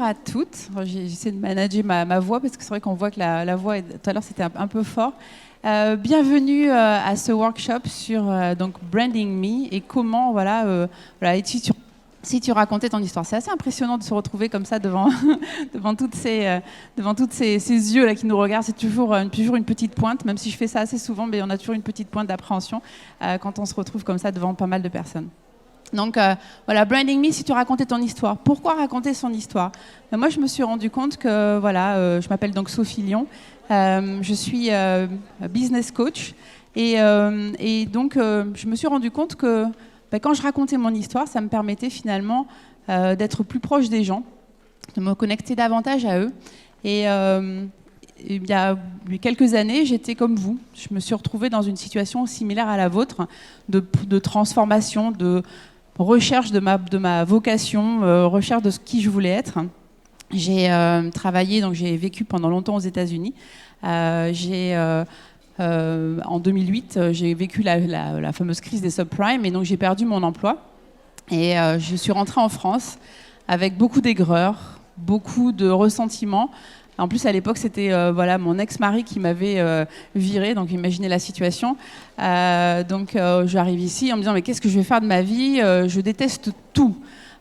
Bonjour à toutes. J'essaie de manager ma voix parce que c'est vrai qu'on voit que la voix, tout à l'heure, c'était un peu fort. Bienvenue à ce workshop sur donc Branding Me et comment, et si tu racontais ton histoire. C'est assez impressionnant de se retrouver comme ça devant, devant toutes ces yeux là qui nous regardent. C'est toujours une petite pointe, même si je fais ça assez souvent, mais on a toujours une petite pointe d'appréhension quand on se retrouve comme ça devant pas mal de personnes. Donc Branding Me, si tu racontais ton histoire. Pourquoi raconter son histoire ? Moi, je me suis rendu compte que, je m'appelle donc Sophie Lyon, je suis business coach, et donc je me suis rendu compte que quand je racontais mon histoire, ça me permettait finalement d'être plus proche des gens, de me connecter davantage à eux. Et il y a quelques années, j'étais comme vous. Je me suis retrouvée dans une situation similaire à la vôtre, de transformation, de recherche de ma vocation, recherche de qui je voulais être. J'ai travaillé, donc j'ai vécu pendant longtemps aux États-Unis. En 2008, j'ai vécu la fameuse crise des subprimes, et donc j'ai perdu mon emploi. Et je suis rentrée en France avec beaucoup d'aigreur, beaucoup de ressentiment. En plus, à l'époque, c'était mon ex-mari qui m'avait virée, donc imaginez la situation. J'arrive ici en me disant, mais qu'est-ce que je vais faire de ma vie ? Je déteste tout.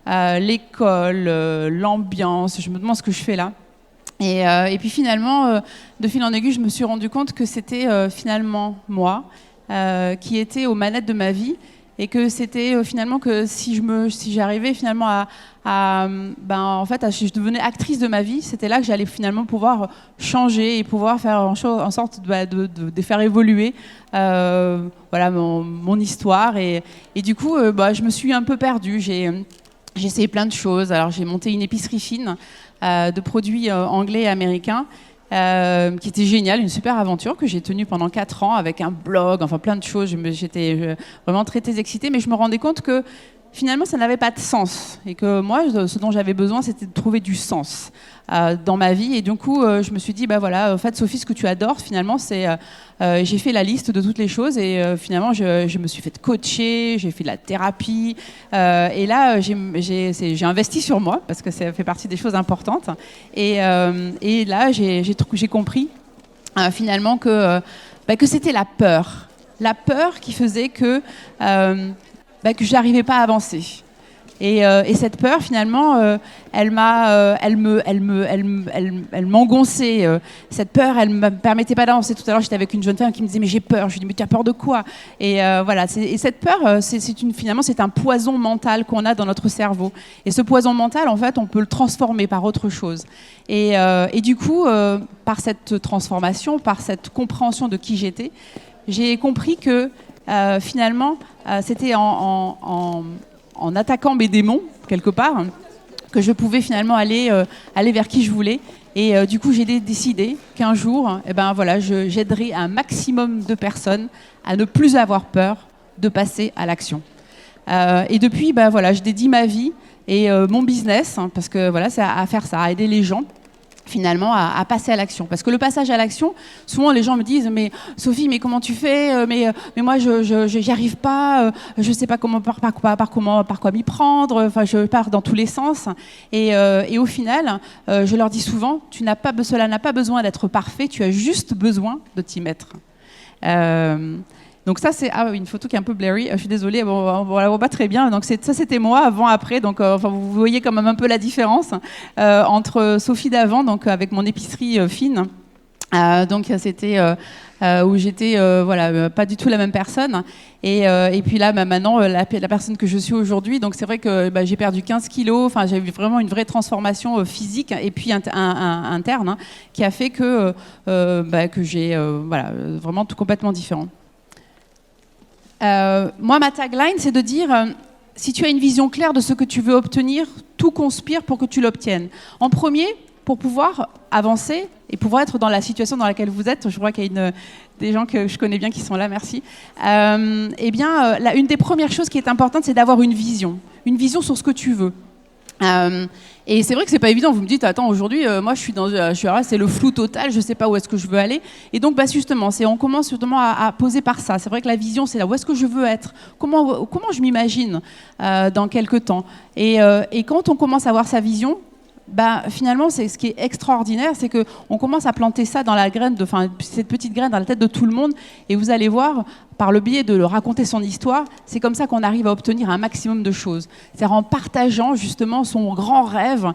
L'école, l'ambiance, je me demande ce que je fais là. Et puis finalement, de fil en aiguille, je me suis rendu compte que c'était finalement moi qui étais aux manettes de ma vie, et que c'était finalement que si j'arrivais finalement je devenais actrice de ma vie, c'était là que j'allais finalement pouvoir changer et pouvoir faire en sorte de faire évoluer mon histoire. Et du coup, je me suis un peu perdue. J'ai essayé plein de choses. Alors j'ai monté une épicerie fine de produits anglais et américains, qui était génial, une super aventure que j'ai tenue pendant 4 ans avec un blog, enfin plein de choses. J'étais vraiment très excitée, mais je me rendais compte que finalement ça n'avait pas de sens, et que moi ce dont j'avais besoin, c'était de trouver du sens dans ma vie. Et du coup je me suis dit en fait Sophie, ce que tu adores finalement, c'est j'ai fait la liste de toutes les choses, et finalement je me suis fait coacher, j'ai fait de la thérapie, et là j'ai investi sur moi parce que ça fait partie des choses importantes, et là j'ai compris finalement que c'était la peur qui faisait que je n'arrivais pas à avancer. Et cette peur, finalement, elle m'engonçait. Cette peur, elle ne me permettait pas d'avancer. Tout à l'heure, j'étais avec une jeune femme qui me disait « mais j'ai peur ». Je lui dis « mais tu as peur de quoi ?» Et cette peur, finalement, c'est un poison mental qu'on a dans notre cerveau. Et ce poison mental, en fait, on peut le transformer par autre chose. Et du coup, par cette transformation, par cette compréhension de qui j'étais, j'ai compris que finalement, c'était en attaquant mes démons, quelque part, que je pouvais finalement aller vers qui je voulais. Et du coup, j'ai décidé qu'un jour, j'aiderai un maximum de personnes à ne plus avoir peur de passer à l'action. Et depuis, je dédie ma vie et mon business, parce que c'est à faire ça, à aider les gens finalement à passer à l'action. Parce que le passage à l'action, souvent les gens me disent « mais Sophie, mais comment tu fais ? Mais moi, je n'y arrive pas, je ne sais pas par quoi m'y prendre, enfin, je pars dans tous les sens. » Et au final, je leur dis souvent « cela n'a pas besoin d'être parfait, tu as juste besoin de t'y mettre. » Donc ça, c'est une photo qui est un peu blurry. Je suis désolée, on la voit pas très bien. Donc ça, c'était moi avant, après. Donc vous voyez quand même un peu la différence entre Sophie d'avant, donc avec mon épicerie fine. Donc c'était où j'étais pas du tout la même personne. Et puis là, maintenant, la personne que je suis aujourd'hui. Donc c'est vrai que j'ai perdu 15 kilos. Enfin, j'ai eu vraiment une vraie transformation physique et puis interne, qui a fait que j'ai vraiment tout complètement différent. Moi, ma tagline, c'est de dire si tu as une vision claire de ce que tu veux obtenir, tout conspire pour que tu l'obtiennes. En premier, pour pouvoir avancer et pouvoir être dans la situation dans laquelle vous êtes. Je vois qu'il y a des gens que je connais bien qui sont là, merci. Une des premières choses qui est importante, c'est d'avoir une vision sur ce que tu veux. Et c'est vrai que c'est pas évident. Vous me dites, attends, aujourd'hui, moi, c'est le flou total. Je sais pas où est-ce que je veux aller. Et donc, justement, on commence justement à poser par ça. C'est vrai que la vision, c'est là où est-ce que je veux être. Comment je m'imagine dans quelques temps. Et quand on commence à avoir sa vision, finalement, c'est ce qui est extraordinaire, c'est qu'on commence à planter ça dans la graine, cette petite graine dans la tête de tout le monde, et vous allez voir, par le biais de raconter son histoire, c'est comme ça qu'on arrive à obtenir un maximum de choses. C'est-à-dire en partageant justement son grand rêve,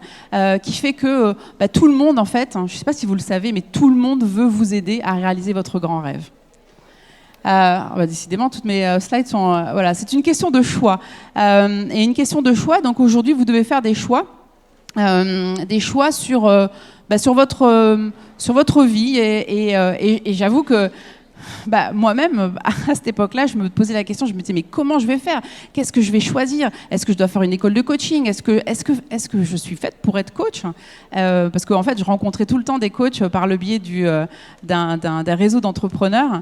qui fait que tout le monde, en fait, je ne sais pas si vous le savez, mais tout le monde veut vous aider à réaliser votre grand rêve. Décidément, toutes mes slides sont... voilà, c'est une question de choix. Et une question de choix, donc aujourd'hui, vous devez faire des choix sur votre vie. Et j'avoue que moi-même, à cette époque-là, je me posais la question, je me disais, mais comment je vais faire? Qu'est-ce que je vais choisir? Est-ce que je dois faire une école de coaching? Est-ce que je suis faite pour être coach? Parce qu'en fait, je rencontrais tout le temps des coachs par le biais d'un réseau d'entrepreneurs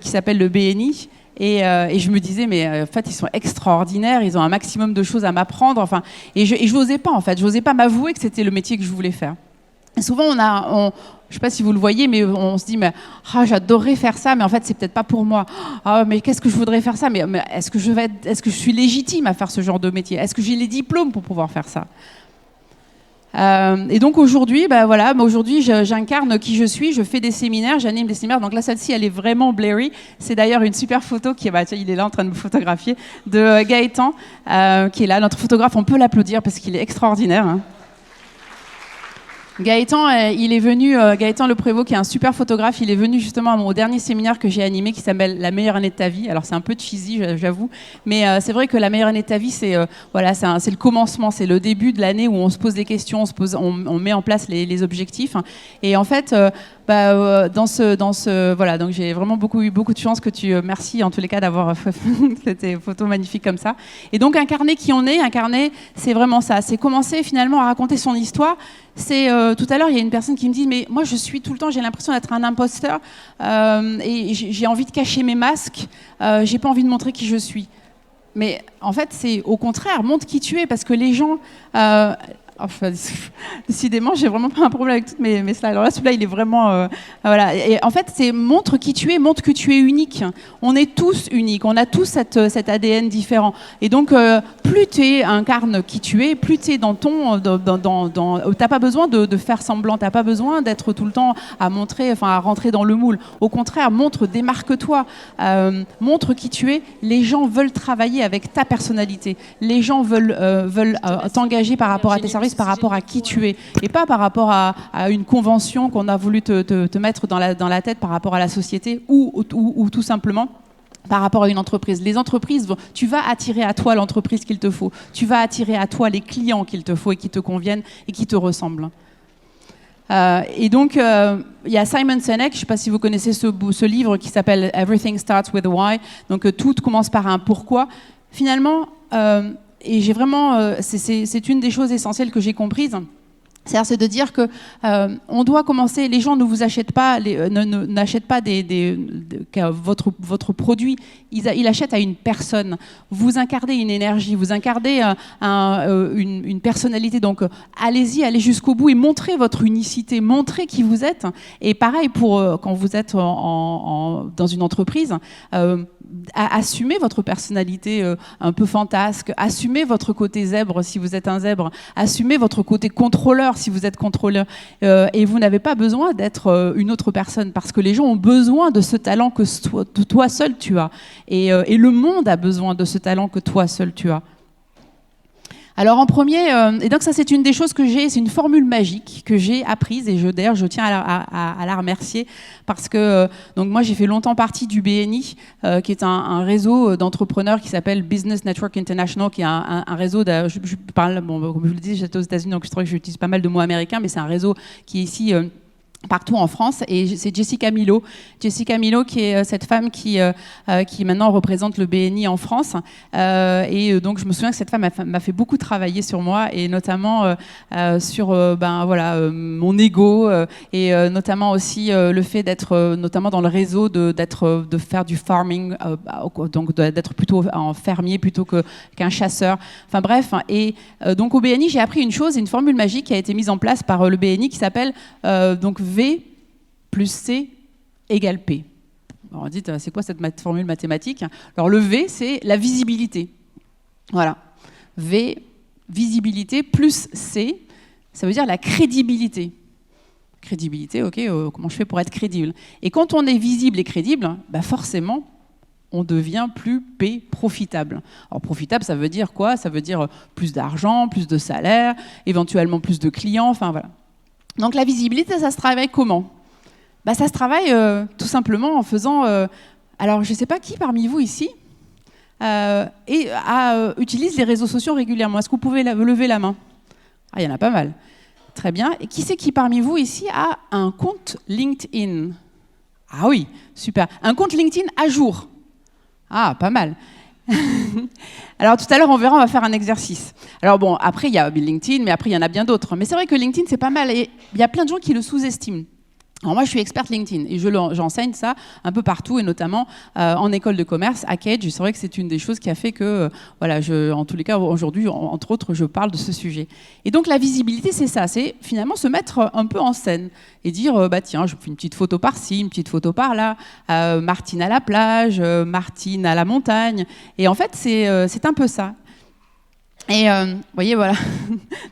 qui s'appelle le BNI. Et je me disais, mais en fait, ils sont extraordinaires, ils ont un maximum de choses à m'apprendre. Et je n'osais pas, en fait. Je n'osais pas m'avouer que c'était le métier que je voulais faire. Et souvent, je ne sais pas si vous le voyez, mais on se dit, mais j'adorerais faire ça, mais en fait, c'est peut-être pas pour moi. Mais qu'est-ce que je voudrais faire ça? Mais est-ce que je suis légitime à faire ce genre de métier? Est-ce que j'ai les diplômes pour pouvoir faire ça? Et donc aujourd'hui, aujourd'hui, j'incarne qui je suis, je fais des séminaires, j'anime des séminaires. Donc là, celle-ci, elle est vraiment blurry. C'est d'ailleurs une super photo il est là en train de me photographier, de Gaëtan, qui est là, notre photographe. On peut l'applaudir parce qu'il est extraordinaire. Hein. Gaëtan, il est venu, Gaëtan Le Prévost, qui est un super photographe, il est venu justement à mon dernier séminaire que j'ai animé qui s'appelle La meilleure année de ta vie. Alors c'est un peu cheesy, j'avoue, mais c'est vrai que la meilleure année de ta vie, c'est le commencement, c'est le début de l'année où on se pose des questions, on met en place les objectifs. Et en fait, donc j'ai vraiment eu beaucoup de chance que merci en tous les cas d'avoir fait cette photo magnifique comme ça. Et donc incarner qui on est, c'est vraiment ça, c'est commencer finalement à raconter son histoire. C'est tout à l'heure, il y a une personne qui me dit, mais moi je suis tout le temps, j'ai l'impression d'être un imposteur et j'ai envie de cacher mes masques, j'ai pas envie de montrer qui je suis. Mais en fait, c'est au contraire, montre qui tu es, parce que les gens... décidément, j'ai vraiment pas un problème avec toutes mes slides. Alors là, celui-là, il est vraiment... voilà. Et en fait, c'est montre qui tu es, montre que tu es unique. On est tous uniques, on a tous cet ADN différent. Et donc, plus tu incarnes qui tu es, plus tu es dans ton... t'as pas besoin de faire semblant, t'as pas besoin d'être tout le temps à montrer, à rentrer dans le moule. Au contraire, démarque-toi, montre qui tu es. Les gens veulent travailler avec ta personnalité. Les gens veulent t'engager par rapport à tes services, par rapport à qui tu es, et pas par rapport à une convention qu'on a voulu te mettre dans la tête par rapport à la société ou tout simplement par rapport à une entreprise. Les entreprises, tu vas attirer à toi l'entreprise qu'il te faut, tu vas attirer à toi les clients qu'il te faut et qui te conviennent et qui te ressemblent. Et donc, il y a Simon Sinek, je ne sais pas si vous connaissez ce livre qui s'appelle Everything Starts with a Why, donc tout commence par un pourquoi. Finalement, et j'ai vraiment, c'est une des choses essentielles que j'ai comprises. C'est de dire que on doit commencer. Les gens ne vous achètent pas, n'achètent pas votre produit. Ils achètent à une personne. Vous incarnez une énergie, vous incarnez une personnalité. Donc allez-y, allez jusqu'au bout et montrez votre unicité, montrez qui vous êtes. Et pareil pour quand vous êtes dans une entreprise. Assumez votre personnalité un peu fantasque, assumez votre côté zèbre si vous êtes un zèbre, assumez votre côté contrôleur si vous êtes contrôleur, et vous n'avez pas besoin d'être une autre personne, parce que les gens ont besoin de ce talent que toi seul tu as, et le monde a besoin de ce talent que toi seul tu as. Alors en premier, et donc ça c'est une des choses que j'ai, c'est une formule magique que j'ai apprise, et d'ailleurs je tiens à la remercier, parce que donc moi j'ai fait longtemps partie du BNI, qui est un réseau d'entrepreneurs qui s'appelle Business Network International, qui est un réseau, je parle, comme je vous le dis, j'étais aux États-Unis, donc je trouve que j'utilise pas mal de mots américains, mais c'est un réseau qui est ici... partout en France, et c'est Jessica Milo qui est cette femme qui maintenant représente le BNI en France, et donc je me souviens que cette femme m'a fait beaucoup travailler sur moi, et notamment sur mon ego, et notamment aussi le fait d'être notamment dans le réseau, de faire du farming, donc d'être plutôt en fermier plutôt qu'un chasseur, enfin bref, et donc au BNI j'ai appris une chose, une formule magique qui a été mise en place par le BNI qui s'appelle donc V plus C égale P. Alors on dit, c'est quoi cette formule mathématique? Alors le V, c'est la visibilité. Voilà. V, visibilité, plus C, ça veut dire la crédibilité. Crédibilité, ok, comment je fais pour être crédible? Et quand on est visible et crédible, bah forcément, on devient plus profitable. Alors profitable, ça veut dire quoi? Ça veut dire plus d'argent, plus de salaire, éventuellement plus de clients, enfin voilà. Donc la visibilité, ça se travaille comment? Bah, ça se travaille tout simplement en faisant... alors je ne sais pas qui parmi vous ici utilise les réseaux sociaux régulièrement. Est-ce que vous pouvez lever la main? Ah, il y en a pas mal. Très bien. Et qui c'est qui parmi vous ici a un compte LinkedIn? Ah oui, super. Un compte LinkedIn à jour? Ah, pas mal. Alors tout à l'heure, on va faire un exercice. Alors bon, après il y a LinkedIn, mais après il y en a bien d'autres. Mais c'est vrai que LinkedIn, c'est pas mal. Et il y a plein de gens qui le sous-estiment. Alors moi, je suis experte LinkedIn et j'enseigne ça un peu partout et notamment en école de commerce à Cage. C'est vrai que c'est une des choses qui a fait que, voilà, en tous les cas, aujourd'hui, entre autres, je parle de ce sujet. Et donc la visibilité, c'est ça, c'est finalement se mettre un peu en scène et dire, bah tiens, je fais une petite photo par-ci, une petite photo par-là, Martine à la plage, Martine à la montagne. Et en fait, c'est un peu ça. Et vous voyez, voilà.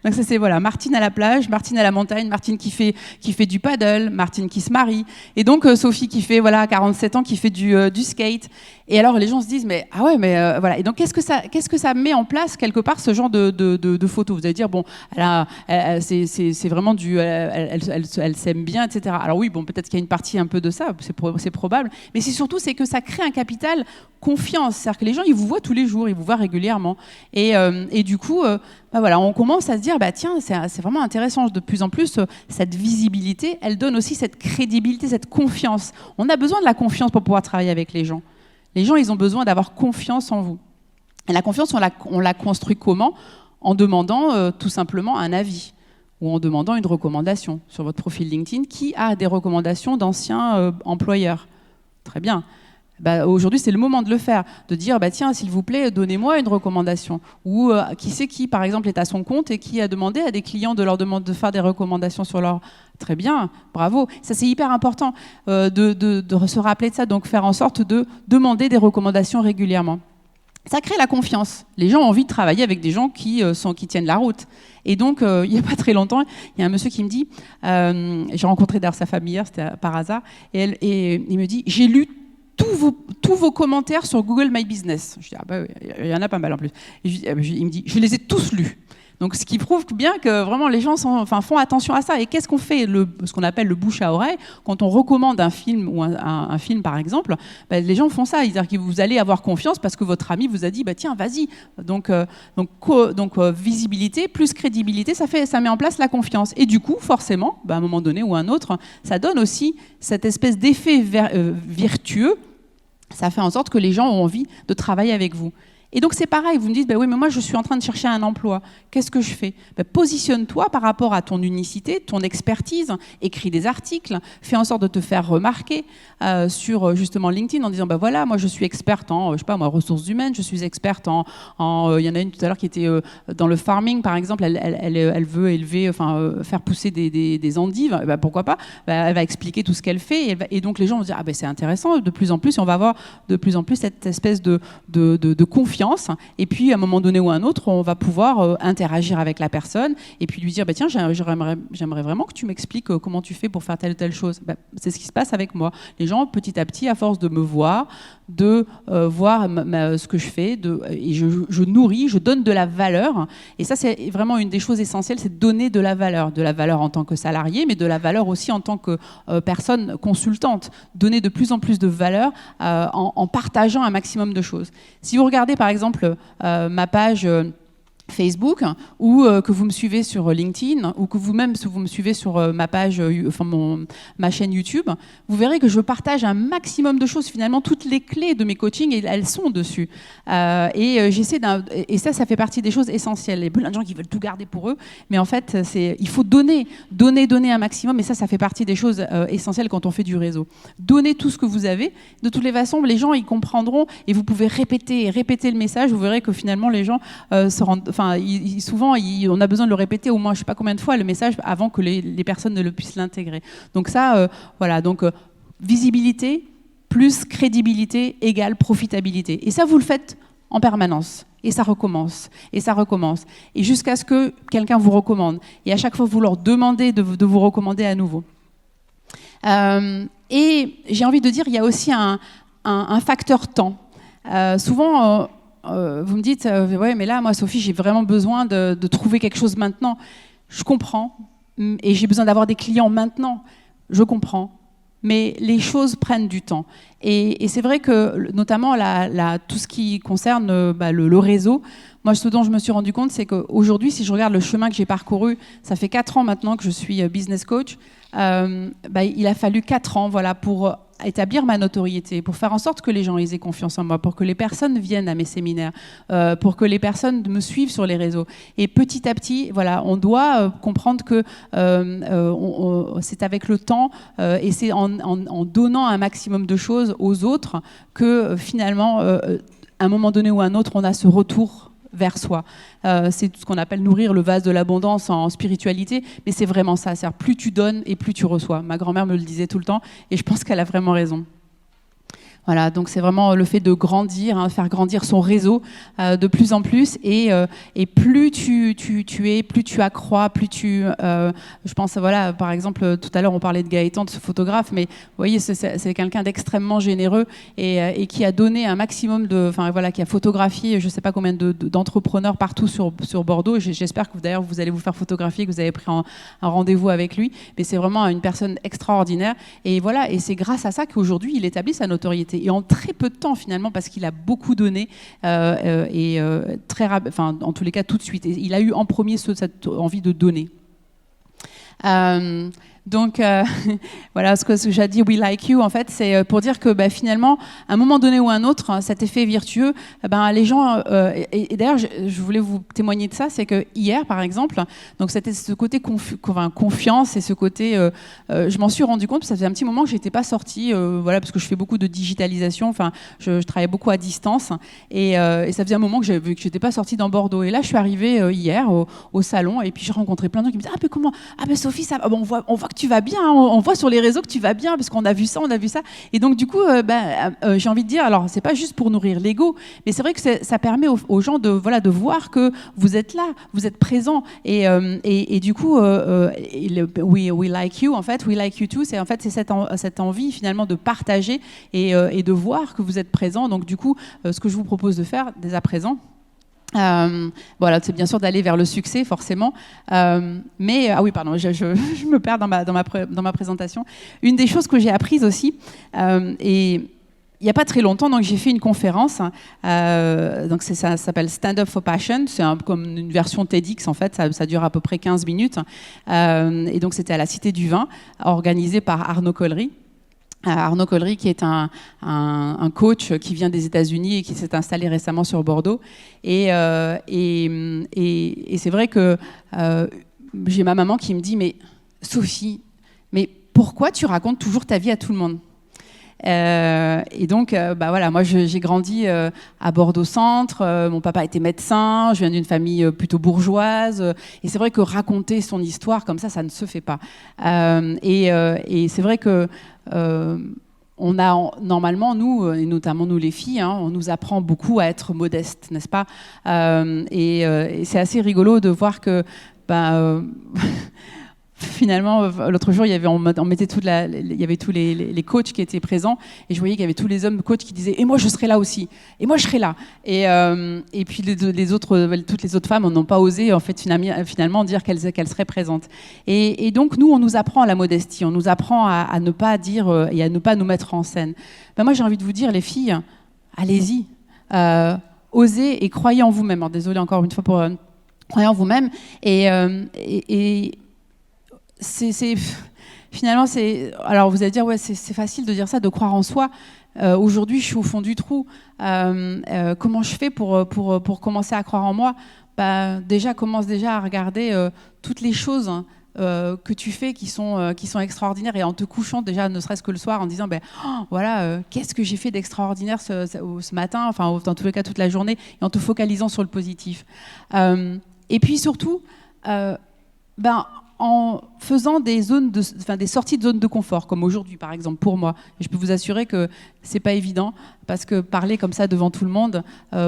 Donc ça c'est voilà, Martine à la plage, Martine à la montagne, Martine qui fait du paddle, Martine qui se marie, et donc Sophie qui fait 47 ans, qui fait du skate. Et alors les gens se disent mais ah ouais mais voilà. Et donc qu'est-ce que ça met en place quelque part ce genre de photos? Vous allez dire bon, c'est vraiment elle s'aime bien, etc. Alors oui bon, peut-être qu'il y a une partie un peu de ça, c'est probable, mais c'est que ça crée un capital confiance, c'est-à-dire que les gens ils vous voient tous les jours, ils vous voient régulièrement, et du coup bah voilà, on commence à se dire bah tiens c'est vraiment intéressant. De plus en plus cette visibilité, elle donne aussi cette crédibilité, cette confiance. On a besoin de la confiance pour pouvoir travailler avec les gens. Les gens, ils ont besoin d'avoir confiance en vous. Et la confiance, on la construit comment? En demandant tout simplement un avis ou en demandant une recommandation sur votre profil LinkedIn. Qui a des recommandations d'anciens employeurs? Très bien. Bah, aujourd'hui, c'est le moment de le faire, de dire bah, tiens, s'il vous plaît, donnez-moi une recommandation. Ou qui c'est qui, par exemple, est à son compte et qui a demandé à des clients de leur demander de faire des recommandations sur leur... Très bien, bravo. Ça, c'est hyper important de se rappeler de ça, donc faire en sorte de demander des recommandations régulièrement. Ça crée la confiance. Les gens ont envie de travailler avec des gens qui tiennent la route. Et donc, il n'y a pas très longtemps, il y a un monsieur qui me dit, j'ai rencontré d'ailleurs sa femme hier, c'était par hasard, et il me dit, j'ai lu tous vos commentaires sur Google My Business. Je dis, ah bah oui, il y en a pas mal en plus. Et il me dit, je les ai tous lus. Donc, ce qui prouve bien que vraiment les gens font attention à ça. Et qu'est-ce qu'on fait, ce qu'on appelle le bouche à oreille, quand on recommande un film ou un film par exemple, bah, les gens font ça. C'est-à-dire que vous allez avoir confiance parce que votre ami vous a dit, bah tiens, vas-y. Donc visibilité plus crédibilité, ça met en place la confiance. Et du coup, forcément, bah, à un moment donné ou à un autre, ça donne aussi cette espèce d'effet vertueux. Ça fait en sorte que les gens ont envie de travailler avec vous. Et donc c'est pareil, vous me dites, bah oui, mais moi je suis en train de chercher un emploi. Qu'est-ce que je fais? Bah, positionne-toi par rapport à ton unicité, ton expertise, écris des articles, fais en sorte de te faire remarquer sur justement LinkedIn en disant, bah voilà, moi je suis experte en, je sais pas moi, ressources humaines, je suis experte il y en a une tout à l'heure qui était dans le farming par exemple, elle veut élever, faire pousser des endives, bah, pourquoi pas? Bah, elle va expliquer tout ce qu'elle fait et donc les gens vont dire, ah ben c'est intéressant, de plus en plus, on va avoir de plus en plus cette espèce de confiance. Et puis, à un moment donné ou à un autre, on va pouvoir interagir avec la personne et puis lui dire, bah, tiens, j'aimerais vraiment que tu m'expliques comment tu fais pour faire telle ou telle chose. Bah, c'est ce qui se passe avec moi. Les gens, petit à petit, à force de me voir, de voir ce que je fais, et je nourris, je donne de la valeur. Et ça, c'est vraiment une des choses essentielles, c'est de donner de la valeur en tant que salarié, mais de la valeur aussi en tant que personne consultante. Donner de plus en plus de valeur en partageant un maximum de choses. Si vous regardez, par exemple, ma page Facebook ou que vous me suivez sur LinkedIn ou que vous-même si vous me suivez sur ma page, ma chaîne YouTube, vous verrez que je partage un maximum de choses. Finalement, toutes les clés de mes coachings, elles sont dessus. Et ça fait partie des choses essentielles. Il y a plein de gens qui veulent tout garder pour eux, mais en fait, il faut donner un maximum. Et ça fait partie des choses essentielles quand on fait du réseau. Donnez tout ce que vous avez. De toutes les façons, les gens, ils comprendront et vous pouvez répéter le message. Vous verrez que finalement, les gens se rendent... souvent, on a besoin de le répéter au moins, je ne sais pas combien de fois, le message avant que les personnes ne le puissent l'intégrer. Donc ça, voilà. Donc visibilité plus crédibilité égale profitabilité. Et ça, vous le faites en permanence. et ça recommence, et ça recommence, et jusqu'à ce que quelqu'un vous recommande. Et à chaque fois, vous leur demandez de vous recommander à nouveau. Et j'ai envie de dire, il y a aussi un facteur temps. Souvent, vous me dites, ouais, mais là, moi, Sophie, j'ai vraiment besoin de trouver quelque chose maintenant. Je comprends, et j'ai besoin d'avoir des clients maintenant. Je comprends. Mais les choses prennent du temps. Et c'est vrai que, notamment, tout ce qui concerne le réseau, moi, ce dont je me suis rendu compte, c'est qu'aujourd'hui, si je regarde le chemin que j'ai parcouru, ça fait 4 ans maintenant que je suis business coach, il a fallu 4 ans pour établir ma notoriété, pour faire en sorte que les gens aient confiance en moi, pour que les personnes viennent à mes séminaires, pour que les personnes me suivent sur les réseaux. Et petit à petit, on doit comprendre que c'est avec le temps et c'est en donnant un maximum de choses aux autres que finalement, à un moment donné ou à un autre, on a ce retour vers soi. C'est ce qu'on appelle nourrir le vase de l'abondance en spiritualité, mais c'est vraiment ça. C'est-à-dire, plus tu donnes et plus tu reçois. Ma grand-mère me le disait tout le temps et je pense qu'elle a vraiment raison. Voilà, donc c'est vraiment le fait de grandir, faire grandir son réseau de plus en plus, et plus tu es, plus tu accrois, plus je pense, par exemple, tout à l'heure on parlait de Gaëtan, de ce photographe, mais vous voyez, c'est quelqu'un d'extrêmement généreux et qui a donné un maximum qui a photographié, je ne sais pas combien d'entrepreneurs partout sur Bordeaux. J'espère que d'ailleurs vous allez vous faire photographier, que vous avez pris un rendez-vous avec lui, mais c'est vraiment une personne extraordinaire, et voilà, et c'est grâce à ça qu'aujourd'hui il établit sa notoriété. Et en très peu de temps finalement, parce qu'il a beaucoup donné en tous les cas tout de suite. Et il a eu en premier cette envie de donner. Donc voilà, ce que j'ai dit, We Like You, en fait, c'est pour dire que finalement, à un moment donné ou à un autre, cet effet vertueux, les gens, et d'ailleurs, je voulais vous témoigner de ça, c'est que hier, par exemple, donc c'était ce côté confiance et ce côté, je m'en suis rendu compte, ça faisait un petit moment que j'étais pas sortie, parce que je fais beaucoup de digitalisation, je travaillais beaucoup à distance, et ça faisait un moment que j'étais pas sortie dans Bordeaux. Et là, je suis arrivée hier au salon, et puis j'ai rencontré plein de gens qui me disaient, ah mais comment, Sophie, ça, on voit que tu vas bien, hein, on voit sur les réseaux que tu vas bien, parce qu'on a vu ça, et donc du coup, j'ai envie de dire, alors c'est pas juste pour nourrir l'ego, mais c'est vrai que ça permet aux gens de voir que vous êtes là, vous êtes présent, et du coup, we like you, en fait, we like you too, c'est cette envie finalement de partager et de voir que vous êtes présent. Donc du coup, ce que je vous propose de faire dès à présent, c'est bien sûr d'aller vers le succès, forcément. Mais oui, pardon, je me perds dans ma présentation. Une des choses que j'ai apprises aussi, et il n'y a pas très longtemps, donc j'ai fait une conférence. Donc ça s'appelle Stand Up for Passion. C'est comme une version TEDx, en fait. Ça dure à peu près 15 minutes. Et donc c'était à la Cité du Vin, organisé par Arnaud Collery. Arnaud Collery, qui est un coach qui vient des États-Unis et qui s'est installé récemment sur Bordeaux. Et c'est vrai que j'ai ma maman qui me dit, mais Sophie, mais pourquoi tu racontes toujours ta vie à tout le monde ? Et donc, moi j'ai grandi à Bordeaux-Centre, mon papa était médecin, je viens d'une famille plutôt bourgeoise, et c'est vrai que raconter son histoire comme ça ne se fait pas. Et c'est vrai que on a normalement, nous, et notamment nous les filles, on nous apprend beaucoup à être modestes, n'est-ce pas ? Et c'est assez rigolo de voir que finalement, l'autre jour, il y avait tous les coachs qui étaient présents, et je voyais qu'il y avait tous les hommes coachs qui disaient « Et moi, je serai là aussi. Et moi, je serai là. » Et puis toutes les autres femmes n'ont pas osé en fait finalement dire qu'elles seraient présentes. Et donc nous, on nous apprend à la modestie, on nous apprend à ne pas dire et à ne pas nous mettre en scène. Moi, j'ai envie de vous dire, les filles, allez-y, osez et croyez en vous-même. Alors, désolée encore une fois pour croyez en vous-même et finalement, alors vous allez dire, ouais, c'est facile de dire ça, de croire en soi. Aujourd'hui, je suis au fond du trou. Comment je fais pour commencer à croire en moi ? Commence déjà à regarder toutes les choses que tu fais qui sont extraordinaires, et en te couchant déjà, ne serait-ce que le soir, en disant, qu'est-ce que j'ai fait d'extraordinaire ce matin, enfin, dans tous les cas, toute la journée, et en te focalisant sur le positif. Et puis surtout, en faisant des sorties de zone de confort, comme aujourd'hui par exemple pour moi. Et je peux vous assurer que c'est pas évident, parce que parler comme ça devant tout le monde,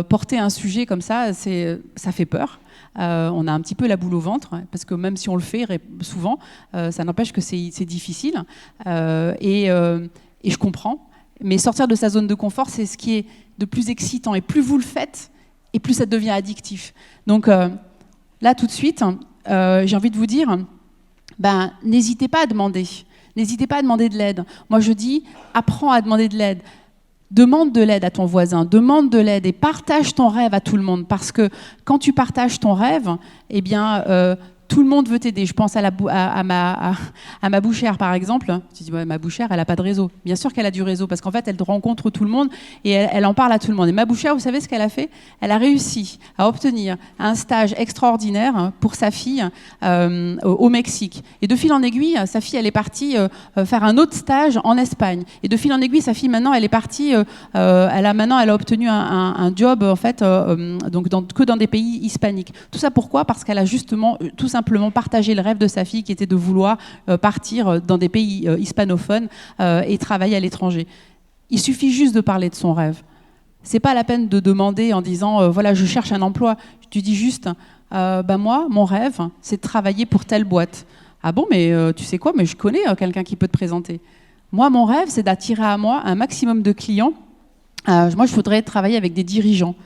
porter un sujet comme ça, ça fait peur. On a un petit peu la boule au ventre, parce que même si on le fait souvent, ça n'empêche que c'est difficile. Et je comprends. Mais sortir de sa zone de confort, c'est ce qui est de plus excitant. Et plus vous le faites, et plus ça devient addictif. Donc là, tout de suite, j'ai envie de vous dire, n'hésitez pas à demander. N'hésitez pas à demander de l'aide. Moi, je dis, apprends à demander de l'aide. Demande de l'aide à ton voisin, demande de l'aide et partage ton rêve à tout le monde. Parce que quand tu partages ton rêve, eh bien, tout le monde veut t'aider. Je pense à ma bouchère, par exemple. Tu dis, ouais, ma bouchère, elle n'a pas de réseau. Bien sûr qu'elle a du réseau, parce qu'en fait, elle rencontre tout le monde et elle en parle à tout le monde. Et ma bouchère, vous savez ce qu'elle a fait? Elle a réussi à obtenir un stage extraordinaire pour sa fille au Mexique. Et de fil en aiguille, sa fille, elle est partie faire un autre stage en Espagne. Et de fil en aiguille, sa fille, maintenant, elle est partie... elle a obtenu un job, en fait, que dans des pays hispaniques. Tout ça, pourquoi? Parce qu'elle a justement, tout simplement partager le rêve de sa fille qui était de vouloir partir dans des pays hispanophones et travailler à l'étranger. Il suffit juste de parler de son rêve. C'est pas la peine de demander en disant voilà, je cherche un emploi. Tu dis juste moi, mon rêve, c'est de travailler pour telle boîte. Ah bon, mais tu sais quoi, mais je connais quelqu'un qui peut te présenter. Moi, mon rêve, c'est d'attirer à moi un maximum de clients. Moi, je voudrais travailler avec des dirigeants.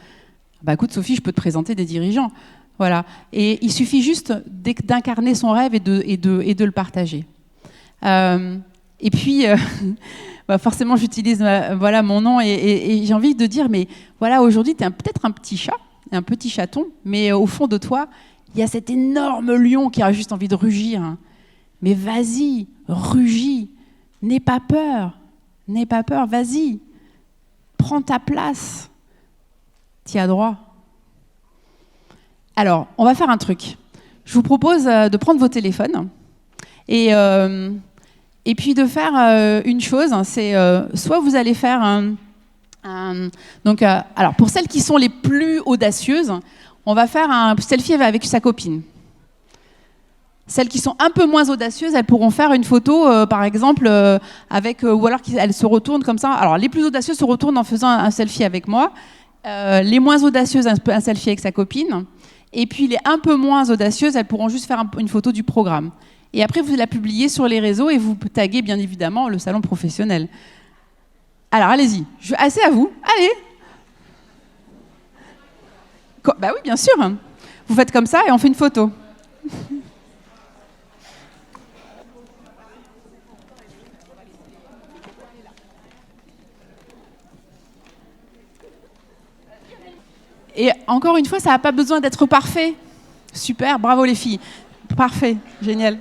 Écoute, Sophie, je peux te présenter des dirigeants. Voilà. Et il suffit juste d'incarner son rêve et de le partager. Et puis, forcément, j'utilise mon nom et j'ai envie de dire, mais voilà, aujourd'hui, tu es peut-être un petit chat, un petit chaton, mais au fond de toi, il y a cet énorme lion qui a juste envie de rugir. Mais vas-y, rugis, n'aie pas peur, vas-y, prends ta place, t'y as droit. Alors, on va faire un truc. Je vous propose de prendre vos téléphones et puis de faire une chose. C'est soit vous allez faire alors, pour celles qui sont les plus audacieuses, on va faire un selfie avec sa copine. Celles qui sont un peu moins audacieuses, elles pourront faire une photo, par exemple, ou alors elles se retournent comme ça. Alors, les plus audacieuses se retournent en faisant un selfie avec moi. Les moins audacieuses, un selfie avec sa copine. Et puis les un peu moins audacieuses, elles pourront juste faire une photo du programme. Et après, vous la publiez sur les réseaux et vous taguez bien évidemment le salon professionnel. Alors, allez-y. Assez à vous. Allez. Oui, bien sûr. Vous faites comme ça et on fait une photo. Et encore une fois, ça n'a pas besoin d'être parfait. Super, bravo les filles. Parfait, génial.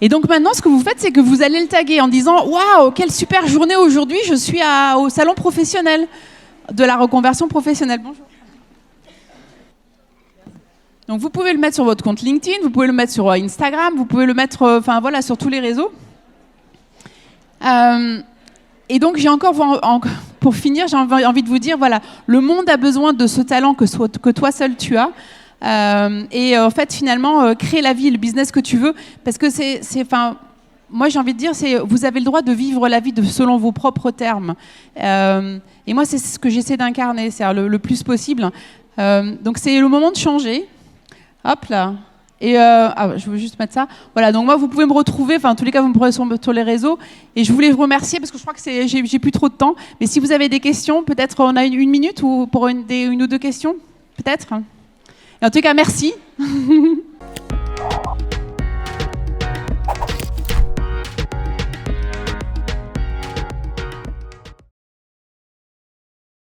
Et donc maintenant, ce que vous faites, c'est que vous allez le taguer en disant « Waouh, quelle super journée aujourd'hui, je suis au salon professionnel de la reconversion professionnelle. » Bonjour. Donc vous pouvez le mettre sur votre compte LinkedIn, vous pouvez le mettre sur Instagram, vous pouvez le mettre sur tous les réseaux. Et donc, pour finir, j'ai envie de vous dire, voilà, le monde a besoin de ce talent que toi seul tu as. Et en fait, finalement, crée la vie, le business que tu veux. Parce que moi, j'ai envie de dire, vous avez le droit de vivre la vie selon vos propres termes. Et moi, c'est ce que j'essaie d'incarner, c'est-à-dire le plus possible. Donc, c'est le moment de changer. Hop là. Et je veux juste mettre ça. Voilà, donc moi, vous pouvez me retrouver, en tous les cas, vous me trouvez sur les réseaux. Et je voulais vous remercier parce que je crois que j'ai plus trop de temps. Mais si vous avez des questions, peut-être on a une minute ou pour une ou deux questions, peut-être. Et en tout cas, merci.